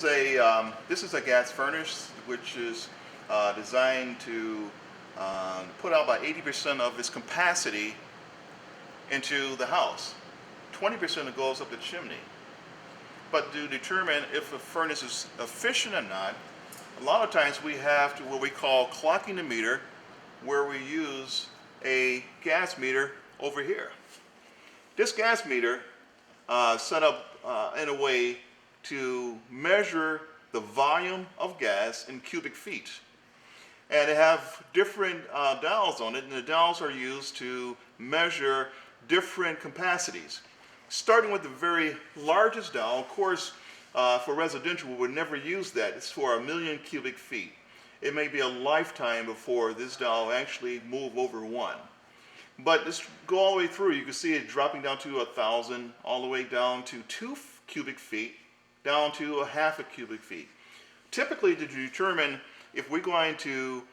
This is a gas furnace which is designed to put out about 80% of its capacity into the house. 20% it goes up the chimney. But to determine if a furnace is efficient or not, a lot of times we have to what we call clocking the meter, where we use a gas meter over here. This gas meter set up in a way to measure the volume of gas in cubic feet. And they have different dials on it, and the dials are used to measure different capacities. Starting with the very largest dial, of course, for residential, we would never use that. It's for 1,000,000 cubic feet. It may be a lifetime before this dial actually move over one. But just go all the way through, you can see it dropping down to 1,000, all the way down to 2 cubic feet, down to 1/2 cubic feet. Typically, to determine if we're going to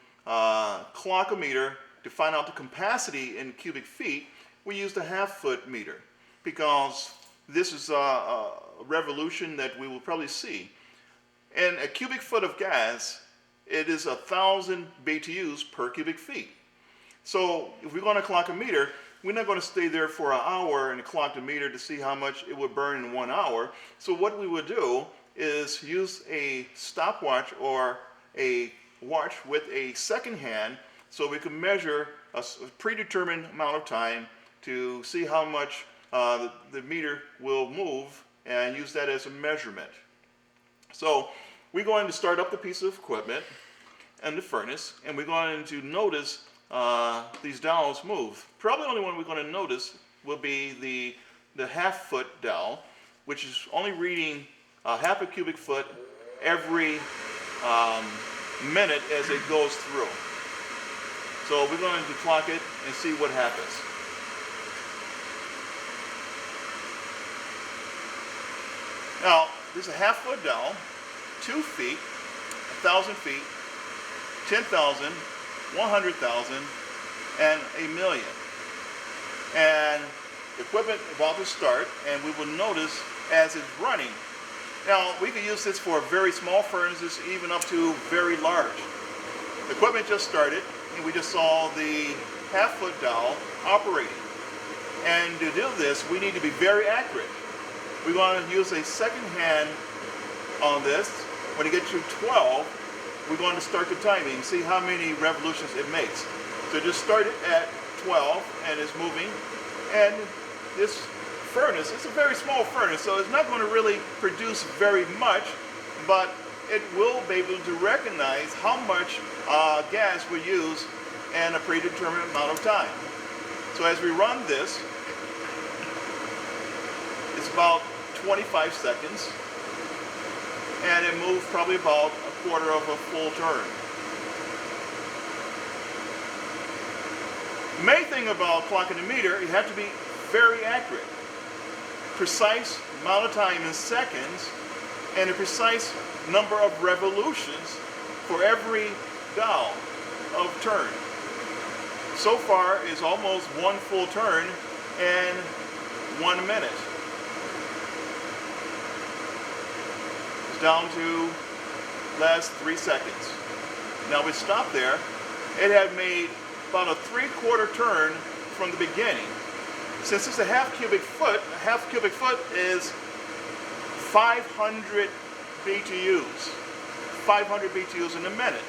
clock a meter to find out the capacity in cubic feet, we use the 1/2-foot meter, because this is a revolution that we will probably see. In a cubic foot of gas, it is 1,000 BTUs per cubic feet. So if we're going to clock a meter, we're not going to stay there for an hour and clock the meter to see how much it would burn in 1 hour. So what we would do is use a stopwatch or a watch with a second hand, so we can measure a predetermined amount of time to see how much the meter will move, and use that as a measurement. So we're going to start up the piece of equipment and the furnace, and we're going to notice these dials move. Probably the only one we're going to notice will be the 1/2-foot dial, which is only reading 1/2 cubic foot every minute as it goes through. So we're going to clock it and see what happens. Now, this is a 1/2-foot dial, 2 feet, 1,000 feet, 10,000, 100,000, and 1,000,000. And the equipment about to start, and we will notice as it's running. Now, we can use this for very small furnaces, even up to very large. The equipment just started, and we just saw the 1/2-foot dial operating. And to do this, we need to be very accurate. We're going to use a second hand on this. When you get to 12, we're going to start the timing, see how many revolutions it makes. So just start it at 12, and it's moving. And this furnace, it's a very small furnace, so it's not going to really produce very much, but it will be able to recognize how much gas we use in a predetermined amount of time. So as we run this, it's about 25 seconds, and it moves probably about 1/4 of a full turn. The main thing about clocking the meter, you have to be very accurate. Precise amount of time in seconds, and a precise number of revolutions for every dial of turn. So far, it's almost 1 full turn in 1 minute. It's down to last 3 seconds. Now we stop there. It had made about a 3/4 turn from the beginning. Since it's a 1/2 cubic foot, a 1/2 cubic foot is 500 BTUs. 500 BTUs in a minute.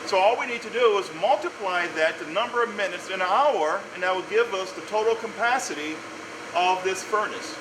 So all we need to do is multiply that the number of minutes in an hour, and that will give us the total capacity of this furnace.